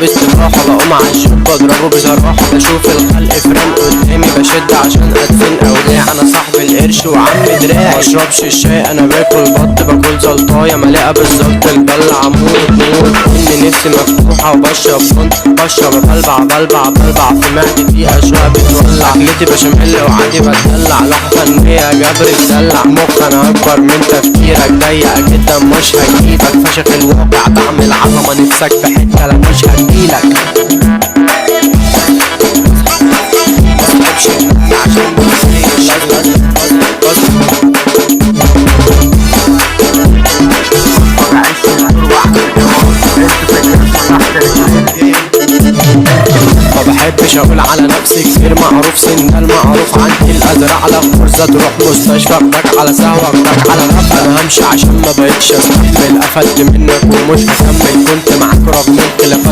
باستراحة، بقوم عالشوب بضربه بصراحة، بشوف الخلق فران قدامي بشد عشان ادفن اوجاع. انا صاحب القرش وعم دراعي، مشربش الشاي انا باكل بط، باكل زلطاية مليئة بالزلط البلع موت موت. اني نفسي مفتوحة وبشرب بنط، بشرب بلبع في معدتي اشواق بتولع. اكلتي بشاميل وعادي بتدلع، لوحة فنية جبر تدلع. مخ انا اكبر من تفكيرك، ضيق جدا مش هجيبك، فشخ الواقع بعمل عظمة، نفسك في حتة لا مش هجيلك. ما بحبش اقول على نفسي كتير، معروف سن ده المعروف عندي الازرع. على فرصة تروح مستشفى اخدك على سهوة اخدك على رفع. انا همشي عشان ما بقتش استحمل، قفلت منك ومش هكمل، كنت معاك رغم الخلافات.